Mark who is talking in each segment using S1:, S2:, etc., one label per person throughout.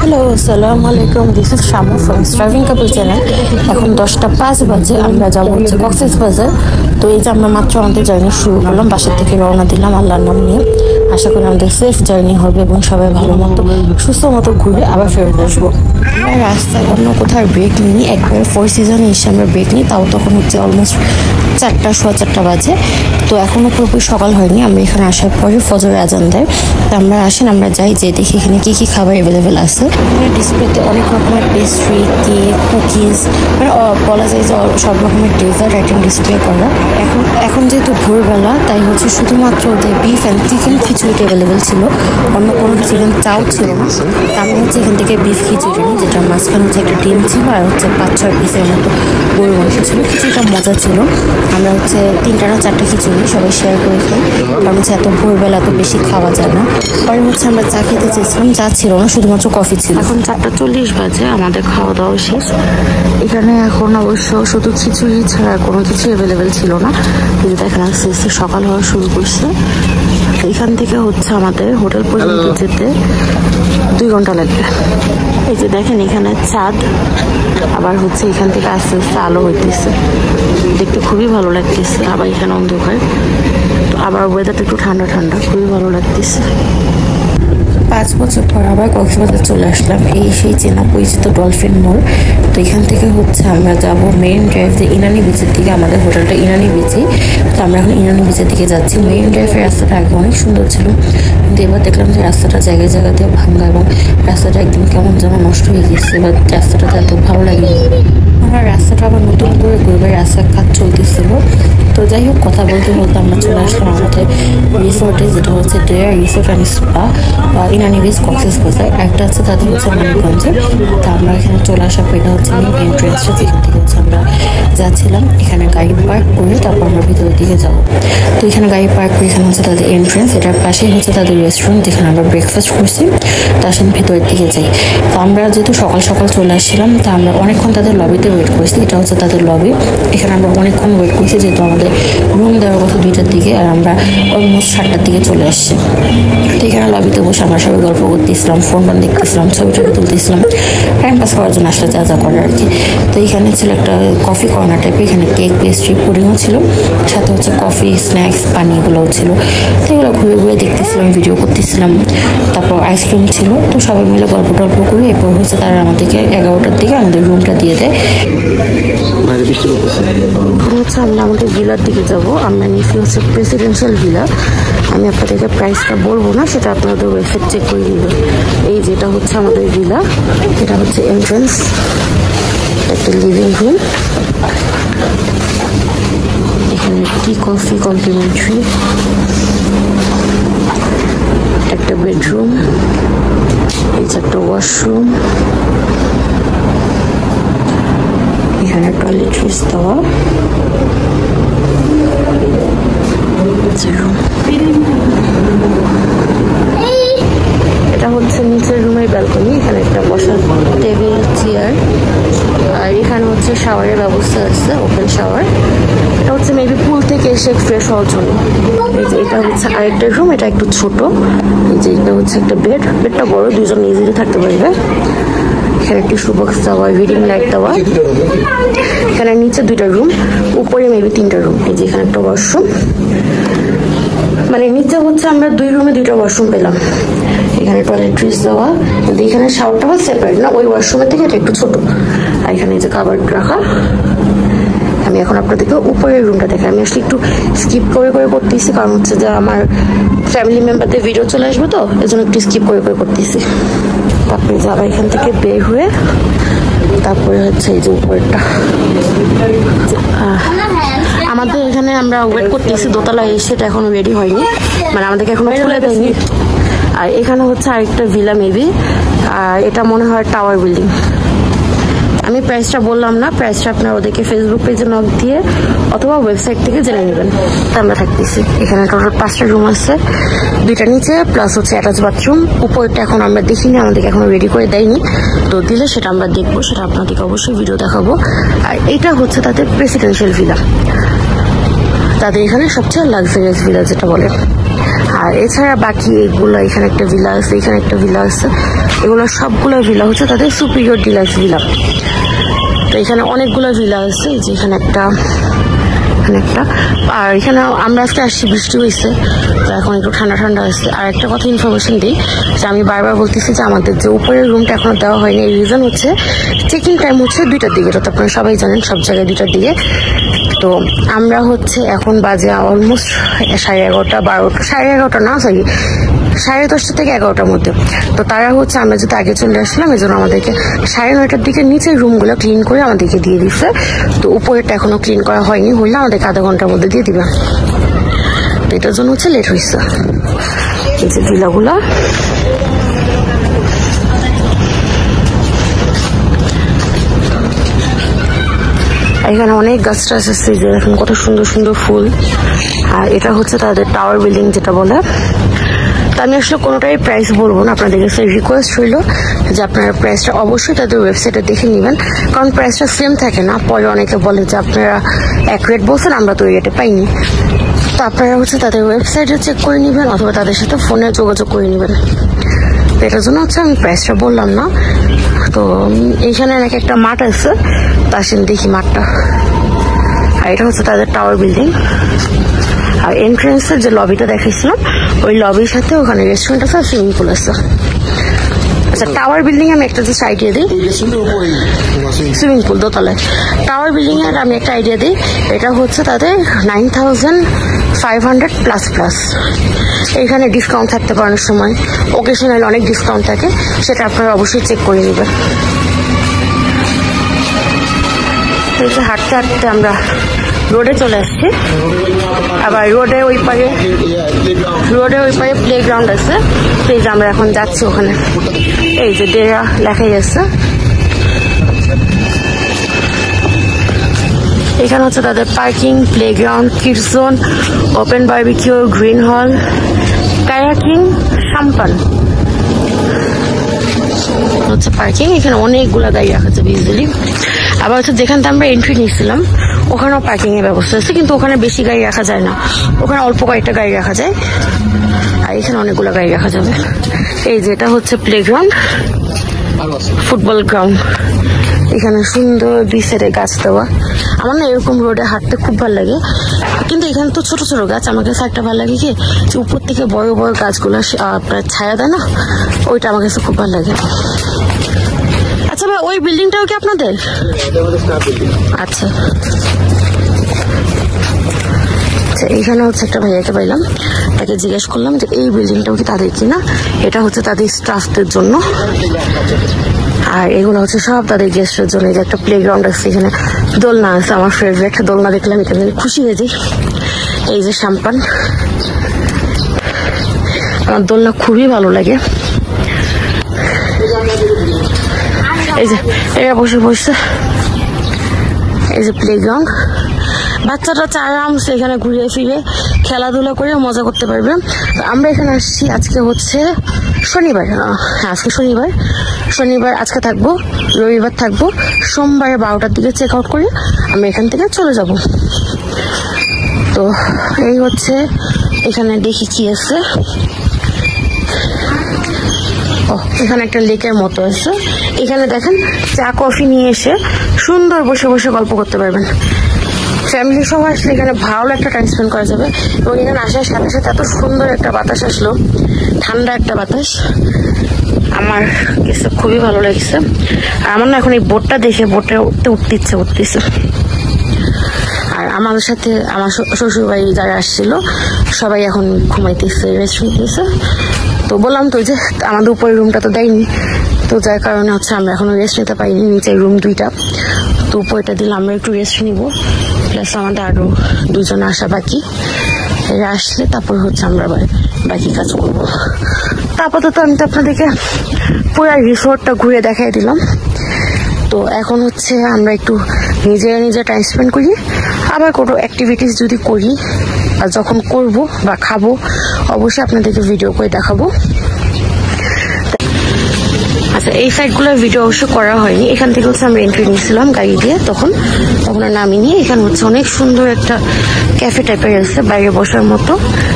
S1: Hello, আসসালামু আলাইকুম। This is Shamu from striving couple channel. এখন 10:05 বাজে। আমরা যাবো হচ্ছে কক্সবাজার। তো এই যে আমরা মাত্র আমাদের জার্নি শুরু করলাম, বাসার থেকে রওনা দিলাম আল্লাহর নাম নিয়ে। আশা করি আমাদের সেফ জার্নি হবে এবং সবাই ভালো মতো সুস্থ মতো ঘুরে আবার ফেরত আসবো। আমরা রাস্তায় অন্য কোথাও ব্রেক নিই, একবারে ফোর সিজনে এসে আমরা ব্রেক নিই, তাও তখন হচ্ছে অলমোস্ট 4:15 বাজে। তো এখনও পুরোপুরি সকাল হয়নি। আমরা এখানে আসার পরে ফজরের আজান দেয়। তো আমরা আসেন, আমরা যাই, যে দেখি এখানে কী কী খাবার অ্যাভেলেবেল আছে। এখানে ডিসপ্লেতে অনেক রকমের পেস্ট্রি, কেক, কুকিজ, মানে বলা যায় যে সব রকমের ডেজার্ট আইটেম ডিসপ্লে করা। এখন যেহেতু ভোরবেলা, তাই হচ্ছে শুধুমাত্র ওদের বিফ অ্যান্ড চিকেন খিচুড়িটা অ্যাভেলেবেল ছিল, অন্য কোনো চিকেন চাও ছিল না। তা আমি হচ্ছে এখান থেকে বিফ খিচুড়ি নিই, যেটা মাঝখানে হচ্ছে একটা ডিম ছিল আর হচ্ছে 5-6 পিসের মতো গরু মাংস ছিল। খিচুড়িটা মজা ছিল। আমরা হচ্ছে 3টা না 4টা খিচুড়ি সবাই শেয়ার করে খাই, কারণ হচ্ছে এত ভোরবেলা তো বেশি খাওয়া যায় না। পরে হচ্ছে আমরা চা খেতে চেয়েছিলাম, চা ছিল না, শুধুমাত্র কফি ছিল। এখন 4:40 বাজে, আমাদের খাওয়া দাওয়া শেষ। এখানে এখন অবশ্য শুধু খিচুড়ি ছাড়া কোনো কিছু অ্যাভেলেবেল ছিল না, কিন্তু এখানে আস্তে আস্তে সকাল হওয়া শুরু করছে। এখান থেকে হচ্ছে আমাদের হোটেল পর্যন্ত যেতে 2 ঘন্টা লাগবে। এই যে দেখেন এখানে চাঁদ, আবার হচ্ছে এখান থেকে আস্তে আস্তে আলো হইতেছে, দেখতে খুবই ভালো লাগতেছে। আবার এখানে অন্ধকার, তো আবার ওয়েদারটা একটু ঠান্ডা ঠান্ডা, খুবই ভালো লাগতেছে। 5 বছর পর আবার কক্সবাজার চলে আসলাম, এই সেই চেনা পরিচিত ডলফিন মোড়। তো এখান থেকে হচ্ছে আমরা যাব মেরিন ড্রাইভ, যে ইনানি বিচের দিকে। আমাদের হোটেলটা ইনানি বিচে, তো আমরা এখন ইনানি বিচের দিকে যাচ্ছি। মেরিন ড্রাইভের রাস্তাটা আগে অনেক সুন্দর ছিল, কিন্তু এবার দেখলাম যে রাস্তাটা জায়গায় জায়গাতে ভাঙ্গা এবং রাস্তাটা একদম কেমন যেন নষ্ট হয়ে গেছে। এবার রাস্তাটা এত ভালো লাগেনি। আমার রাস্তাটা আবার নতুন করে গরিবের রাস্তার কাজ চলতেছিল। তো যাই হোক, কথা বলতে বলতে আমরা চলে আসলাম আমাদের রিসোর্টে, যেটা হচ্ছে Dare resort and spa, Inani beach Cox's Bazar. একটা আছে তাদের হচ্ছে মানিকগঞ্জে। তো আমরা এখানে চলে আসার পর এটা হচ্ছে মেন এন্ট্রেন্সটা, যেখান থেকে হচ্ছে আমরা যাচ্ছিলাম। এখানে গাড়ি পার্ক করে তারপর আমরা ভিতরের দিকে যাবো। তো এখানে গাড়ি পার্ক করে এখানে হচ্ছে তাদের এন্ট্রেন্স, এটার পাশেই হচ্ছে তাদের রেস্টুরেন্ট, যেখানে আমরা ব্রেকফাস্ট করছি। তার সাথে ভিতরের দিকে যাই। তো আমরা যেহেতু সকাল সকাল চলে আসছিলাম, তা আমরা অনেকক্ষণ তাদের লবিতে ওয়েট করেছি। এটা হচ্ছে তাদের লবি, এখানে আমরা অনেকক্ষণ ওয়েট করছি, যেহেতু আমাদের রুম দেওয়ার কথা 2টার দিকে, আর আমরা অলমোস্ট 7টার দিকে চলে আসছি। তো এখানে লবিতে বসে আমরা সবাই গল্প করতেছিলাম, ফোন দেখতেছিলাম, ছবি তুলতেছিলাম, টাইম পাস করার জন্য আসলে যা যা করে আর কি। তো এখানে ছিল একটা কফি কর্নার টাইপের, এখানে কেক, পেস্ট্রি, পুডিংও ছিল, সাথে হচ্ছে কফি, স্ন্যাক্স, পানি এগুলোও ছিল। তো এগুলো ঘুরে ঘুরে দেখতেছিলাম, ভিডিও করতেছিলাম। তারপর আইসক্রিম ছিল। তো সবাই মিলে গল্প টল্প করে এরপর হচ্ছে তারা আমাদেরকে 11টার দিকে আমাদের রুমটা দিয়ে দেয়। হচ্ছে আমরা আমাদের ভিলার দিকে যাবো। আমরা নিচে হচ্ছে প্রেসিডেন্সিয়াল ভিলা। আমি আপনাদেরকে প্রাইসটা বলবো না, সেটা আপনাদের ওয়েবসাইট চেক করে দিবেন। এই যেটা হচ্ছে আমাদের ভিলা, এটা হচ্ছে এন্ট্রেন্স, একটা লিভিং রুম, এখানে টি কফি কমপ্লিমেন্টারি, একটা বেডরুম, এই যে একটা ওয়াশরুম, এখানে টয়লেট্রিজ দেওয়া, এটা হচ্ছে নিচের রুমের ব্যালকনি। এখানে একটা বসার টেবিল, চেয়ার, আর এখানে হচ্ছে শাওয়ারের ব্যবস্থা আছে, ওপেন শাওয়ার। এটা হচ্ছে মেবি পুল থেকে এসে ফ্রেশ হওয়ার জন্য। এই যে এটা হচ্ছে আরেকটা রুম, এটা একটু ছোট। এই যে এটা হচ্ছে একটা বেডটা বড়, 2জন ইজিলি থাকতে পারবে। এখানে টিস্যু বক্স দেওয়া, রিডিং লাইট দেওয়া। এখানে নিচে 2টা রুম, উপরে মেবি 3টা রুম। এই যে এখানে একটা ওয়াশরুম, মানে নিচে হচ্ছে আমরা 2 রুমে 2টা ওয়াশরুম পেলাম। এখানে টয়লেট্রিজ দেওয়া, কিন্তু এখানে শাওয়ারটা আবার সেপারেট না, ওই ওয়াশরুমের থেকে এটা একটু ছোট। আর এখানে এই যে কাভার্ড রাখা। আমি এখন আপনাদেরকে উপরের রুমটা দেখাই। আমি আসলে একটু স্কিপ করে করতেছি, কারণ হচ্ছে যে আমার ফ্যামিলি মেম্বারদের ভিডিও চলে আসবে, তো এজন্য একটু স্কিপ করে করতেছি। তারপরে যাবা এখান থেকে বের হয়ে, তারপরে হচ্ছে এই যে উপরটা। আমাদের এখানে আমরা ওয়েট করতেছি দোতলায় এসে, এটা এখনো রেডি হয়নি, মানে আমাদেরকে এখনো খুলে দেয়নি। আর এখানে হচ্ছে আরেকটা ভিলা মেবি, আর এটা মনে হয় টাওয়ার বিল্ডিং। আমি প্রাইসটা বললাম না, প্রাইসটা আপনারা ওদেরকে ফেসবুক পেজে নক দিয়ে অথবা ওয়েবসাইট থেকে জেনে নেবেন। আমরা থাকতেছি এখানে টোটাল 5টা রুম আছে, 2টা নিচে প্লাস হচ্ছে অ্যাটাচ বাথরুম। উপরটা এখন আমরা দেখিনি, আমাদেরকে এখনো রেডি করে দেয়নি, তো দিলে সেটা আমরা দেখবো, সেটা আপনাদেরকে অবশ্যই ভিডিও দেখাবো। আর এটা হচ্ছে তাদের প্রেসিডেন্সিয়াল ভিলা, তাদের এখানে সবচেয়ে লাক্সারিয়াস ভিলা যেটা বলে। আর এছাড়া বাকি এগুলো, এখানে একটা ভিলা আছে, এখানে একটা ভিলা আছে, এগুলো সবগুলো ভিলা হচ্ছে তাদের সুপিরিয়র ডিলাক্স ভিলা। তো এখানে অনেকগুলো ভিলা আছে, যে এখানে একটা, আর এখানে আমরা আজকে আসছি বৃষ্টি হয়েছে, তো এখন একটু ঠান্ডা ঠান্ডা আছে। আর একটা কথা ইনফরমেশন দিই, যে আমি বারবার বলতেছি যে আমাদের যে উপরের রুমটা এখনো দেওয়া হয়নি, এই রিজন হচ্ছে চেকিং টাইম হচ্ছে 2টার দিকে, তো আপনারা সবাই জানেন সব জায়গায় 2টার দিকে। তো আমরা হচ্ছে এখন বাজে অলমোস্ট 11:30, 12টা, 11:30 না সরি 10:30 থেকে 11টার মধ্যে। তো তারা হচ্ছে আমরা যদি আগে চলে আসলাম, এই জন্য আমাদেরকে 9:30টার দিকে নিচের রুমগুলো ক্লিন করে আমাদেরকে দিয়ে দিচ্ছে। তো উপরেরটা এখনো ক্লিন করা হয়নি, হইলে আমাদেরকে আধা ঘন্টার মধ্যে দিয়ে দিবে। তো এটার জন্য হচ্ছে লেট হয়েছে। এই যে ভিলাগুলো, এখানে অনেক গাছ টাছ আছে, যে এখন কত সুন্দর সুন্দর ফুল। আর এটা হচ্ছে তাদের টাওয়ার বিল্ডিং যেটা বলে। তো আমি আসলে কোনোটাই প্রাইস বলবো না, আপনাদের কাছে রিকোয়েস্ট হইল যে আপনারা প্রাইসটা অবশ্যই তাদের ওয়েবসাইটে দেখে নেবেন, কারণ প্রাইসটা সেম থাকে না। পরে অনেকে বলে যে আপনারা এক রেট বলছেন, আমরা তো ওই রেটে পাইনি। তো আপনারা হচ্ছে তাদের ওয়েবসাইটে চেক করে নেবেন, অথবা তাদের সাথে ফোনে যোগাযোগ করে নেবেন। তো এটার জন্য হচ্ছে আমি প্রাইসটা বললাম না। তো এইখানে নাকি একটা মাঠ আছে, তো আসেন দেখি মাঠটা। আর এটা হচ্ছে তাদের টাওয়ার বিল্ডিং। আর এন্ট্রেন্সের যে লবিটা দেখাইছিলাম, ওই লবির সাথে ওখানে রেস্টুরেন্ট আছে, সুইমিং পুল আছে। আচ্ছা, টাওয়ার বিল্ডিং আমি একটা জাস্ট আইডিয়া দিই, সুইমিং পুল দোতলায়। টাওয়ার বিল্ডিং এর আমি একটা আইডিয়া দিই, এটা হচ্ছে তাদের 9,500 প্লাস। এইখানে ডিসকাউন্ট থাকতে পারে অনেক সময়, ওকেশনাল অনেক ডিসকাউন্ট থাকে, সেটা আপনারা অবশ্যই চেক করে নেবেন। হাঁটতে হাঁটতে আমরা রোডে চলে আসছি। আবার রোডে ওই পারে প্লে গ্রাউন্ড আছে, তো এই যে আমরা এখন যাচ্ছি ওখানে। এই যে ডেরা লেখাই আছে। এখানে হচ্ছে তাদের parking, playground, kids zone, open barbecue, green hall, kayaking, sampan হচ্ছে পার্কিং। এখানে অনেকগুলা গাড়ি রাখা যাবে ইজিলি। আবার হচ্ছে যেখান থেকে আমরা এন্ট্রি নিয়েছিলাম ওখানেও পার্কিং এর ব্যবস্থা আছে, কিন্তু ওখানে বেশি গাড়ি রাখা যায় না, ওখানে অল্প কয়েকটা গাড়ি রাখা যায়। আর এখানে অনেকগুলো গাড়ি রাখা যাবে। এই যে এটা হচ্ছে প্লে গ্রাউন্ড, ফুটবল গ্রাউন্ড। এখানে সুন্দর দুই সাইডে গাছ দেওয়া। আমার না এরকম রোডে হাঁটতে খুব ভালো লাগে, কিন্তু এখানে তো ছোট ছোট গাছ। আমার কাছে একটা ভালো লাগে কি, উপর থেকে বড় বড় গাছগুলো আপনার ছায়া দেয় না, ওইটা আমার কাছে খুব ভালো লাগে। আচ্ছা ভাই, ওই বিল্ডিংটাও কি আপনাদের? আচ্ছা, এইখানে হচ্ছে একটা ভাইয়াকে পাইলাম, তাকে জিজ্ঞেস করলাম যে এই বিল্ডিংটাও কি তাদের কিনা। এটা হচ্ছে তাদের স্টাফদের জন্য, আর এগুলো হচ্ছে সব তাদের গেস্টের জন্য। যে একটা প্লে গ্রাউন্ড আছে, এখানে দোলনা আছে, আমার ফেভারিট দোলনা দেখলাম এখানে খুশি হয়ে যাই। এই যে সাম্পান, আমার দোলনা খুবই ভালো লাগে। এই যে এরা বসে বসছে, এই যে প্লে গ্রাউন্ড। বাচ্চাটা আরামসে এখানে ঘুরে ফিরে খেলাধুলা করে মজা করতে পারবে। আমরা এখানে আসছি আজকে হচ্ছে শনিবার, আজকে শনিবার আজকে থাকবো, রবিবার থাকবো, সোমবার 12টার দিকে চেক আউট করে আমরা এখান থেকে চলে যাব। তো এই হচ্ছে, এখানে দেখি কি আছে। এখানে একটা লেকের মতো আছে, এখানে দেখেন চা কফি নিয়ে এসে সুন্দর বসে বসে গল্প করতে পারবেন। ফ্যামিলির সবাই আসলে এখানে ভালো একটা টাইম স্পেন্ড করা যাবে। এবং এখানে আসার সাথে সাথে এত সুন্দর একটা বাতাস আসলো, ঠান্ডা একটা বাতাস, আমার কাছে খুবই ভালো লাগছে। আর আমার না এখন এই বোটটা দেখে বোটে উঠতেছে। আর আমাদের সাথে আমার শ্বশুরবাড়ি যারা আসছিল সবাই এখন ঘুমাইতেছে, রেস্ট নিতেছে। তো বললাম তো যে আমাদের উপরের রুমটা তো দেয়নি, তো যার কারণে হচ্ছে আমরা এখনো রেস্ট নিতে পারিনি। নিচের রুম 2টা, তো উপরটা দিলে আমরা একটু রেস্ট নিব। প্লাস আমাদের আরো 2 জন আসা বাকি, এরা আসলে তারপর হচ্ছে আমরা বাকি কাজ করবো। আপাতত আমি তো আপনাদেরকে পুরো রিসোর্টটা ঘুরে দেখাই দিলাম। তো এখন হচ্ছে আমরা একটু নিজে টাইম স্পেন্ড করি, আবার কোনো অ্যাক্টিভিটিস যদি করি আর যখন করব বা খাবো অবশ্যই আপনাদেরকে ভিডিও করে দেখাবো। আচ্ছা, এই সাইডগুলো ভিডিও অবশ্য করা হয়নি। এখান থেকে হচ্ছে আমরা এন্ট্রি নিয়েছিলাম গাড়ি দিয়ে, তখন নামিনি। এখানে হচ্ছে অনেক সুন্দর একটা ক্যাফে টাইপের আছে বাইরে বসার মতো,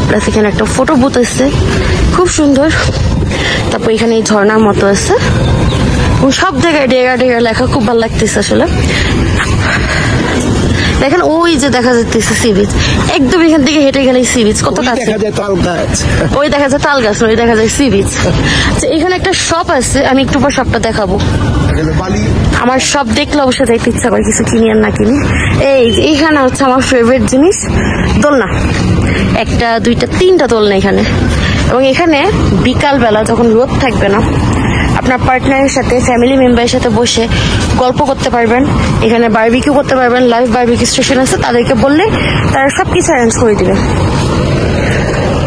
S1: প্লাস এখানে একটা ফটো বুথ আছে খুব সুন্দর। তারপর এখানে এই ঝর্ণার মতো আছে, সব জায়গায় ডেরা ডেরা লেখা, খুব ভালো লাগতেছে আসলে। দেখেন ওই যে দেখা যাচ্ছে সি বিচ, একদম এখান থেকে হেঁটে গেলে সি বিচ কত কাছে। ওই দেখা যায় তাল গাছ, ওই দেখা যায় সি বিচ। এখানে একটা শপ আছে, আমি একটু পর শপটা দেখাবো। আমার সব দেখলে অবশ্যই যাইতে ইচ্ছা করে, কিছু কিনি আর না কিনি। এইখানে হচ্ছে আমার ফেভারিট জিনিস দোলনা, একটা দুইটা তিনটা দোলনা এখানে। এবং এখানে বিকাল বেলা যখন রোদ থাকবে না, আপনার পার্টনারের সাথে ফ্যামিলি মেম্বারের সাথে বসে গল্প করতে পারবেন। এখানে বারবিকিউ করতে পারবেন, লাইভ বারবিকিউ স্টেশন আছে, তাদেরকে বললে তারা সবকিছু অ্যারেঞ্জ করে দিবে।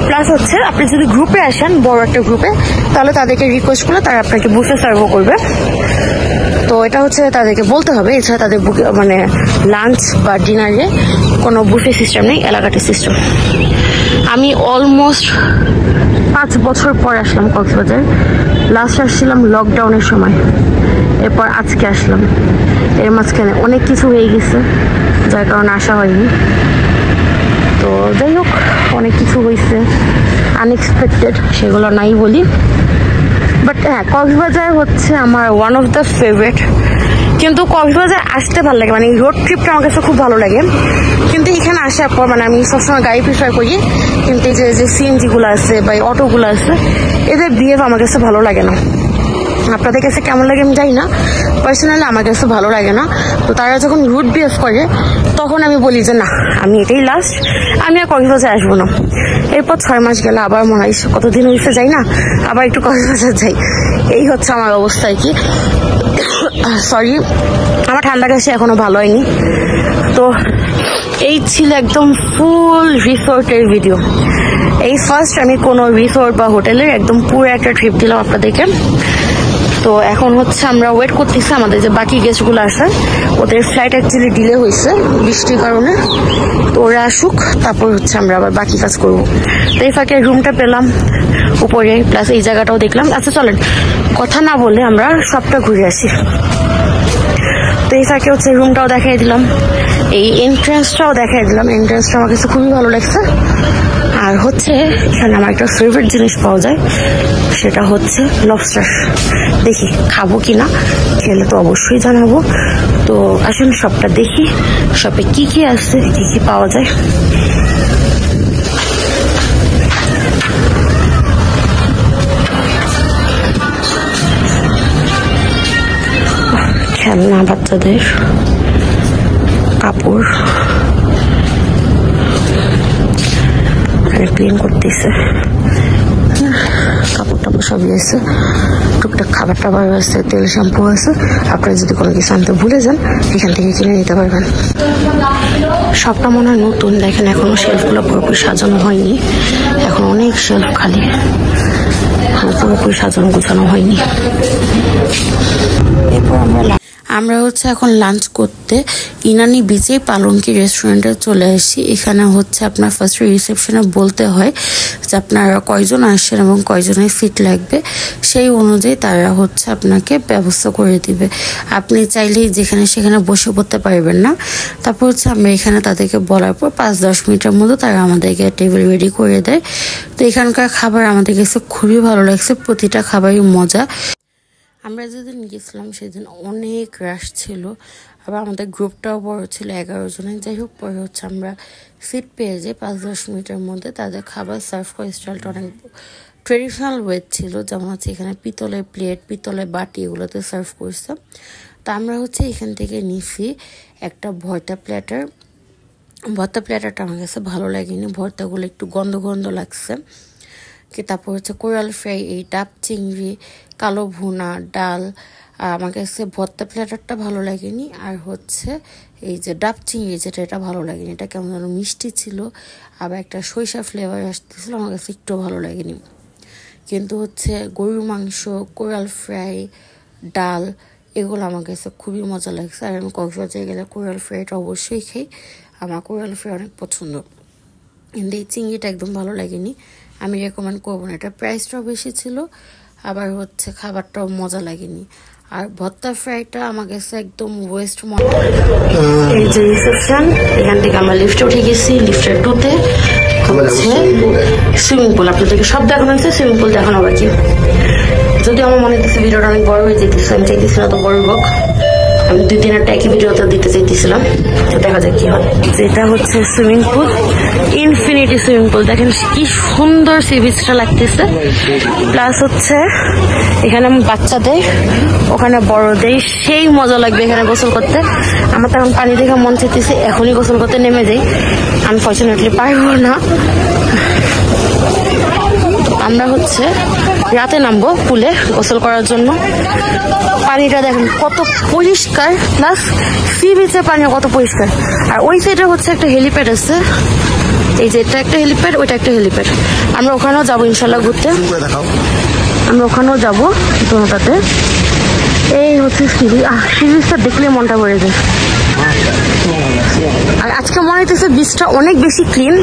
S1: প্লাস হচ্ছে আপনি যদি গ্রুপে আসেন, বড় একটা গ্রুপে, তাহলে তাদেরকে রিকোয়েস্ট করলে তারা আপনাকে বুফে সার্ভও করবে। তো এটা হচ্ছে তাদেরকে বলতে হবে। এছাড়া তাদের মানে লাঞ্চ বা ডিনারে কোনো বুফে সিস্টেম নেই, এলাকাটি সিস্টেম। আমি অলমোস্ট 5 বছর পর আসলাম কক্সবাজার। লাস্ট আসছিলাম লকডাউনের সময়, এরপর আজকে আসলাম। এর মাঝখানে অনেক কিছু হয়ে গেছে, যার কারণে আসা হয়নি। তো যাই হোক, অনেক কিছু হয়েছে আনএক্সপেক্টেড, সেগুলো নাই বলি। বাট হ্যাঁ, কক্সবাজার হচ্ছে আমার ওয়ান অফ দ্য ফেভারিট। কিন্তু কক্সবাজার আসতে ভালো লাগে, মানে রোড ট্রিপটা আমার কাছে খুব ভালো লাগে। কিন্তু এখানে আসার পর মানে আমি সবসময় গাড়ি প্রিফার করি, কিন্তু এই যে সিএনজিগুলো আছে বা অটোগুলো আছে, এদের বিহেভ আমার কাছে ভালো লাগে না। আপনাদের কাছে কেমন লাগে আমি জানি না, পার্সোনালি আমার কাছে ভালো লাগে না। তো তারা যখন রুড বিহেভ করে, তখন আমি বলি যে না, আমি এটাই লাস্ট, আমি আর কক্সবাজার আসবো না। এরপর 6 মাস গেলে আবার মনে হয় কতদিন হয়েছে যাই না, আবার একটু কক্সবাজার যাই। এই হচ্ছে আমার অবস্থায় কি সরি, আমার ঠান্ডা কাশি এখনো ভালো হয়নি। তো এই ছিল একদম ফুল রিসোর্টের ভিডিও। এই ফার্স্ট আমি কোনো রিসোর্ট বা হোটেলের একদম পুরো একটা ট্রিপ দিলাম আপনাদেরকে। তো এখন হচ্ছে আমরা ওয়েট করতেছি আমাদের যে বাকি গেস্টগুলো আসে, ওদের ফ্লাইট অ্যাকচুয়ালি ডিলে হয়েছে বৃষ্টির কারণে। তো ওরা আসুক, তারপর হচ্ছে আমরা আবার বাকি কাজ করব। তো এই ফাঁকে রুমটা পেলাম উপরে, প্লাস এই জায়গাটাও দেখলাম। আচ্ছা চলেন কথা না বলে আমরা সবটা ঘুরে আসি। তো এই ফাঁকে হচ্ছে রুমটাও দেখাই দিলাম, এই এন্ট্রান্সটাও দেখাই দিলাম। এন্ট্রান্সটা আমার কাছে খুবই ভালো লাগছে। আর হচ্ছে এখানে আমার একটা ফেভারিট জিনিস পাওয়া যায়, সেটা হচ্ছে লবস্টার। দেখি খাবো কিনা, খেলে তো অবশ্যই জানাবো। তো আসুন সবটা দেখি, শপে কি কি আছে, কি কি পাওয়া যায়। খেলনা বাচ্চাদের, কাপড়, ক্লিন করতেছে, কাপড় টাপড় সবই আছে, টুকটাক খাবার টাবার আছে, তেল শ্যাম্পু আছে। আপনারা যদি কোনো কিছু আনতে ভুলে যান, এখান থেকে কিনে নিতে পারবেন। সবটা মনে হয় নতুন, দেখেন এখনো শেলফগুলো পুরোপুরি সাজানো হয়নি, এখন অনেক শেলফ খালি, পুরোপুরি সাজানো গোছানো হয়নি। এরপর আমরা হচ্ছে এখন লাঞ্চ করতে ইনানি বিচে পালঙ্কি রেস্টুরেন্টে চলে আসি। এখানে হচ্ছে আপনার ফার্স্ট রিসেপশনে বলতে হয় যে আপনারা কয়জন আসছেন এবং কয়জনের সিট লাগবে, সেই অনুযায়ী তারা হচ্ছে আপনাকে ব্যবস্থা করে দিবে। আপনি চাইলেই যেখানে সেখানে বসে পড়তে পারবেন না। তারপর হচ্ছে আমরা এখানে তাদেরকে বলার পর 5-10 মিনিটের মধ্যে তারা আমাদেরকে টেবিল রেডি করে দেয়। তো এখানকার খাবার আমাদের কাছে খুবই ভালো লাগছে, প্রতিটা খাবারই মজা। আমরা যেদিন গেছিলাম সেদিন অনেক রাশ ছিল, আবার আমাদের গ্রুপটাও বড় ছিল, 11 জনের। যাই হোক, পরে হচ্ছে আমরা সিট পেয়ে যাই 5-10 মিনিটের মধ্যে। তাদের খাবার সার্ভ করে স্টাইলটা অনেক ট্রেডিশনাল ওয়েট ছিল, যেমন হচ্ছে এখানে পিতলের প্লেট, পিতলের বাটি, এগুলোতে সার্ভ করছে। তো আমরা হচ্ছে এখান থেকে নিছি একটা ভর্তা প্ল্যাটার। ভর্তা প্ল্যাটারটা আমার কাছে ভালো লাগেনি, ভর্তাগুলো একটু গন্ধ গন্ধ লাগছে। তারপর হচ্ছে কোরাল ফ্রাই, এই ডাব চিংড়ি, কালো ভুনা, ডাল। আমার কাছে ভর্তা প্ল্যাটারটা ভালো লাগেনি। আর হচ্ছে এই যে ডাব চিংড়ি যেটা, এটা ভালো লাগেনি, এটা কেমন যেন মিষ্টি ছিল, আবার একটা সরিষা ফ্লেভার আসতেছিল, আমার কাছে একটু ভালো লাগেনি। কিন্তু হচ্ছে গরুর মাংস, কোরাল ফ্রাই, ডাল, এগুলো আমার কাছে খুবই মজা লাগছে। আর আমি কক্সবাজারে গেলে কোরাল ফ্রাইটা অবশ্যই খাই, আমার কোরাল ফ্রাই অনেক পছন্দ। কিন্তু এই চিংড়িটা একদম ভালো লাগেনি, আমি রেকমেন্ড করবো না। এটা প্রাইসটাও বেশি ছিল, আবার হচ্ছে খাবারটাও মজা লাগেনি। আর ভর্তা ফ্রাইটা আমার কাছে একদম ওয়েস্ট মনে। এই যে রিসেপশন, এখান থেকে আমরা লিফটে উঠে গেছি। লিফটের 2তে হচ্ছে সুইমিং পুল। আপনাদেরকে সব দেখানো হয়েছে, সুইমিং পুল দেখানো বাকি। যদি আমার মনে হচ্ছে ভিডিওটা অনেক বড় হয়ে যেতেছে, আমি চাইতেছি না তো বড় হোক, আমি 2-3 একই ভিডিওতে দিতে চাইতেছিলাম। তো দেখা যাক কি হয়। যেটা হচ্ছে swimming pool, infinity swimming pool. দেখেন কি সুন্দর সি বিচটা লাগতেছে। প্লাস হচ্ছে এখানে বাচ্চাদের, ওখানে বড়দের সেই মজা লাগবে এখানে গোসল করতে। আমার তো এখন পানি দেখে মন চাইতেছে এখনই গোসল করতে নেমে যাই। আনফর্চুনেটলি পারবো না। আমরা হচ্ছে রাতে নামবো পুলে গোসল করার জন্য। পানিটা দেখেন কত পরিষ্কার, প্লাস সি বিচের পানি কত পরিষ্কার। আর ওই সাইডে হচ্ছে একটা হেলিপ্যাড আছে। এই যে এটা একটা হেলিপ্যাড, ওইটা একটা হেলিপ্যাড। আমরা ওখানেও যাবো ইনশাল্লাহ ঘুরতে। আমরা ওখানেও যাবো দুটাতে। এই হচ্ছে সি বিচটা দেখলে মনটা ভরে যায়। আর আজকে মনে হইতেছে বিচটা অনেক বেশি ক্লিন।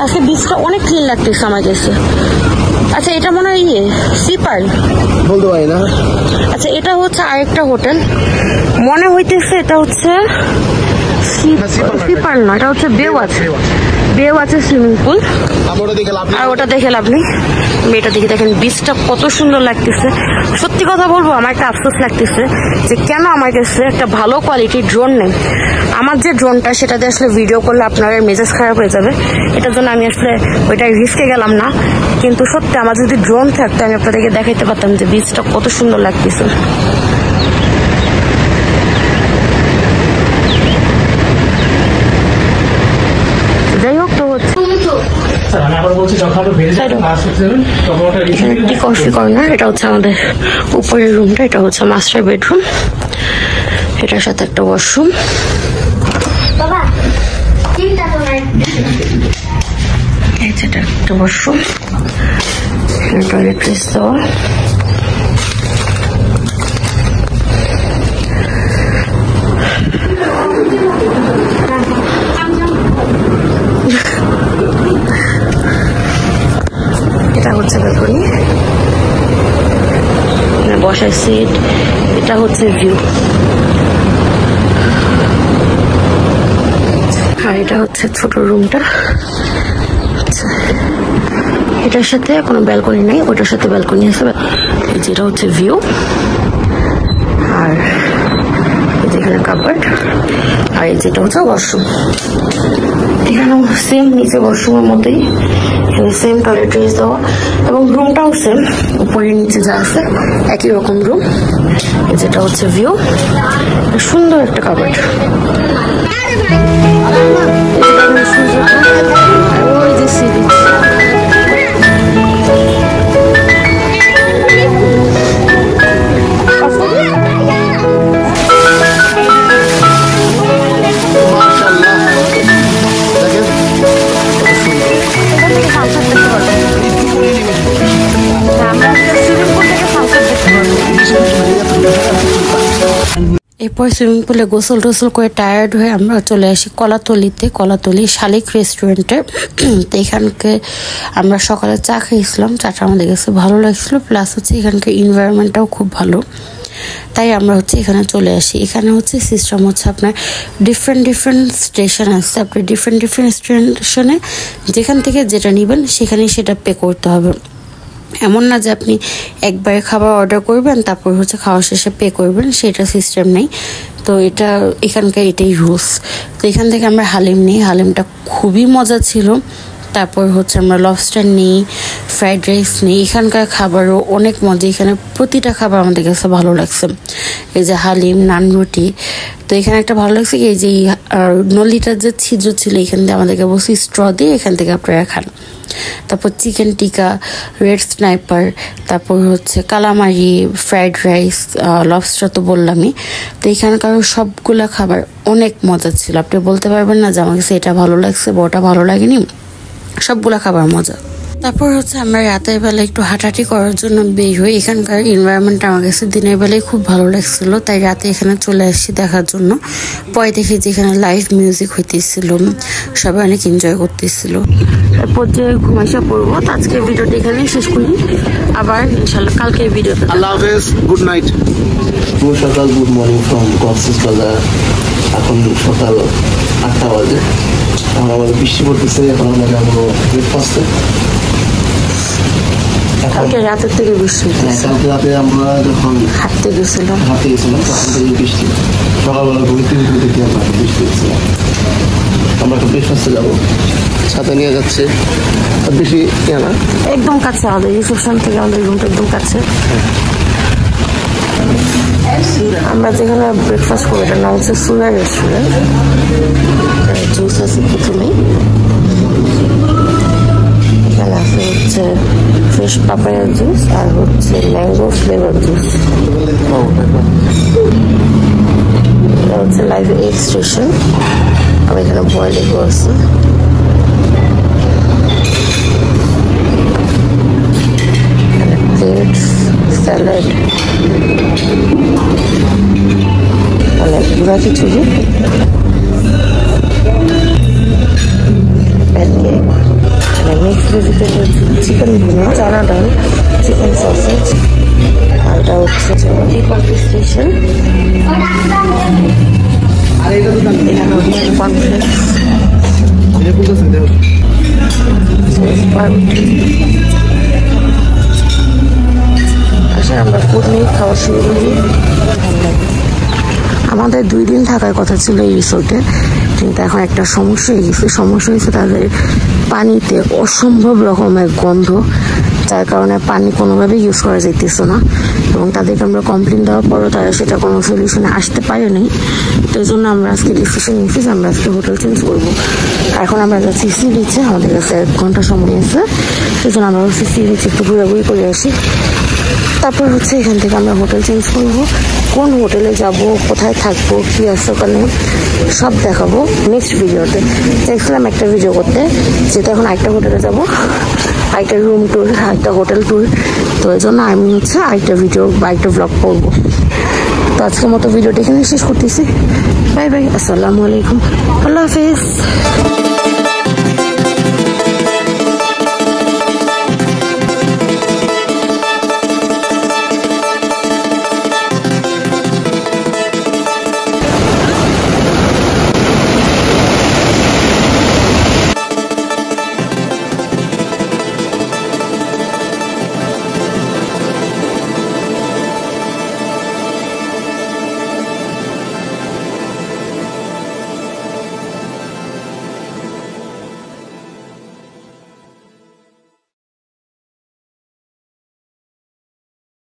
S1: আজকে বিচটা অনেক ক্লিন লাগতেছে আমার কাছে। আচ্ছা এটা মনে হয় সি পার্ল বলতে পারি না। আচ্ছা এটা হচ্ছে আরেকটা হোটেল মনে হইতেছে। এটা হচ্ছে সি পার্ল না, এটা হচ্ছে বেও আছে। বেও আছে সুইমিং পুল। আর ওটা দেখে লাভ নেই। মেয়েটা দেখে দেখেন বিচটা কত সুন্দর লাগতেছে। সত্যি কথা বলবো, আমার একটা আফসোস লাগতেছে যে কেন আমার কাছে একটা ভালো কোয়ালিটির ড্রোন নেই। আমার যে ড্রোনটা, সেটাতে আসলে ভিডিও করলে আপনার মেজাজ খারাপ হয়ে যাবে। এটার জন্য আমি আসলে ওইটা রিস্কে গেলাম না। কিন্তু সত্যি আমার যদি ড্রোন থাকতো, আমি আপনাদেরকে দেখাইতে পারতাম যে বিচটা কত সুন্দর লাগতেছে। যাই হোক, তো হচ্ছে কফি কর্নার। এটা হচ্ছে আমাদের উপরের রুমটা। এটা হচ্ছে মাস্টার বেডরুম। এটার সাথে একটা ওয়াশরুম। এটা একটা ওয়াশরুম, টয়লেট প্লেস দেওয়া। এটা হচ্ছে ব্যালকনি, বসার সিট। এটা হচ্ছে ভিউ। আর এটা হচ্ছে ছোট রুমটা। এটার সাথে কোনো ব্যালকনি নেই, ওটার সাথে ব্যালকনি আছে। যেটা হচ্ছে ভিউ। আর যেখানে কাপড়। আর এই যেটা হচ্ছে ওয়াশরুম। এখানেও সেম, নিচে ওয়াশরুমের মধ্যেই সেম টয়লেট্রিজ দেওয়া, এবং রুমটাও সেম, উপরে নিচে যা আছে একই রকম রুম। যেটা হচ্ছে ভিউ। সুন্দর একটা কাপড়। ওই যে সি বিচ। এরপর সুইমিং পুলে গোসল টোসল করে টায়ার্ড হয়ে আমরা চলে আসি কলাতলি শালিক রেস্টুরেন্টে। তো এখানকে আমরা সকালে চা খেয়েছিলাম। চাটা আমাদের কাছে ভালো লাগছিল, প্লাস হচ্ছে এখানকার এনভায়রনমেন্টটাও খুব ভালো। তাই আমরা হচ্ছে এখানে চলে আসি। এখানে হচ্ছে সিস্টেম হচ্ছে আপনার ডিফারেন্ট স্টেশন আছে। আপনি ডিফারেন্ট স্টেশনে যেখান থেকে যেটা নেবেন সেখানেই সেটা পে করতে হবে। এমন না যে আপনি একবারে খাবার অর্ডার করবেন তারপর হচ্ছে খাওয়া শেষে পে করবেন, সেটা সিস্টেম নেই। তো এটা এখানকার এটাই রুলস। তো এখান থেকে আমরা হালিম নিই। হালিমটা খুবই মজা ছিল। তারপর হচ্ছে আমরা লবস্টার নিই, ফ্রাইড রাইস নিই। এখানকার খাবারও অনেক মজা। এখানে প্রতিটা খাবার আমাদের কাছে ভালো লাগছে। এই যে হালিম, নান, রুটি। তো এখানে একটা ভালো লাগছে এই যে নলিটার যে ছিদ্র ছিল, এখান থেকে আমাদেরকে বসে স্ট্র দিয়ে এখান থেকে আপনারা খান। তারপর চিকেন টিকা, রেড স্নাইপার, তারপর হচ্ছে কালামারি, ফ্রাইড রাইস, লবস্টার তো বললামই। তো এখানকার সবগুলা খাবার অনেক মজা ছিল। আপনি বলতে পারবেন না যে আমার কাছে এটা ভালো লাগছে বা ওটা ভালো লাগেনি। সবগুলা খাবার মজা। তারপর হচ্ছে আমরা রাতের বেলা একটু হাঁটাহাঁটি করার জন্য বের হই। এখানকার এনভায়রনমেন্ট আমার কাছে দিনের বেলায় খুব ভালো লাগছিল, তাই রাতে এখানে চলে আসছি দেখার জন্য। পরে দেখি যে এখানে লাইভ মিউজিক হইতেছিল, সবাই অনেক এনজয় করতেছিল। এরপর যে ঘুমাইসা পড়বো। তো আজকের ভিডিওটা এখানেই শেষ করি, আবার ইনশাল্লাহ কালকের ভিডিওতে।
S2: আল্লাহ হাফেজ, গুড নাইট। শুভ সকাল, গুড মর্নিং ফ্রম কক্সবাজার। এখন সকাল 8টা বাজে। এখন আমাদের বৃষ্টি পড়তেছে। এখন আমরা যাবো ব্রেকফাস্টে।
S1: কালকে রাতের থেকে বৃষ্টি,
S2: কালকে রাতে আমরা যখন
S1: হাঁটতে গেছিলাম
S2: তখন থেকে বৃষ্টি। সকালবেলা ঘুরতে দেখি আমরা বৃষ্টি হচ্ছিলাম। আমরা এখন ব্রেকফাস্টে যাবো, ছাতা নিয়ে যাচ্ছে। বেশি না,
S1: একদম কাছে আমাদের রিসেপশন থেকে আমাদের রুমটা একদম কাছে। আমরা যেখানে ব্রেকফাস্ট করবো এটার নাম হচ্ছে সুরা রেস্টুরেন্ট। জুস আছে প্রথমেই, এখানে আছে হচ্ছে ফ্রেশ পাপায়া জুস আর হচ্ছে ম্যাঙ্গো ফ্লেভার জুস। এটা হচ্ছে লাইভ এগ স্টেশন। আর এখানে বয়েল এগও আছে। প্লেট, স্যালাড, অনেক পুরা কিছু। মিক্সড ভেজিটেবল চিকেন ভুনা, চানা ডাল, চিকেন সসেজ। আর এটা হচ্ছে কফি স্টেশন। এখানে হচ্ছে কনফ্লেক্স, আসলে আমরা ফুড নিয়ে খাওয়া শুরু করি। আমাদের 2 দিন থাকার কথা ছিল এই রিসোর্টে, কিন্তু এখন একটা সমস্যা হয়ে গেছে। সমস্যা হয়েছে তাদের পানিতে অসম্ভব রকমের গন্ধ, যার কারণে পানি কোনোভাবেই ইউজ করা যাইতেছে না। এবং তাদেরকে আমরা কমপ্লেন দেওয়ার পরও তারা সেটা কোনো সলিউশনে আসতে পারেনি। তো এই জন্য আমরা আজকে ডিসিশন নিয়েছি যে আমরা আজকে হোটেল চেঞ্জ করবো। এখন আমরা যাচ্ছি সি বিচে, আমাদের কাছে 1 ঘন্টা সময় আছে। সেই জন্য আমরা হচ্ছে সি বিচে একটু ঘোরাঘুরি করে আসি। তারপর হচ্ছে এখান থেকে আমরা হোটেল চেঞ্জ করবো। কোন হোটেলে যাব, কোথায় থাকবো, কি আছে ওখানে সব দেখাবো নেক্সট ভিডিওতে। দেখছিলাম একটা ভিডিও করতে, যেটা এখন আরেকটা হোটেলে যাবো, আরেকটা রুম ট্যুর, আরেকটা হোটেল ট্যুর। তো এই জন্য আমি হচ্ছে আরেকটা ভিডিও বা আরেকটা ব্লগ করবো। তো আজকের মতো ভিডিওটা এখানে শেষ করতেছি। বাই বাই, আসসালামু আলাইকুম, আল্লাহ হাফেজ।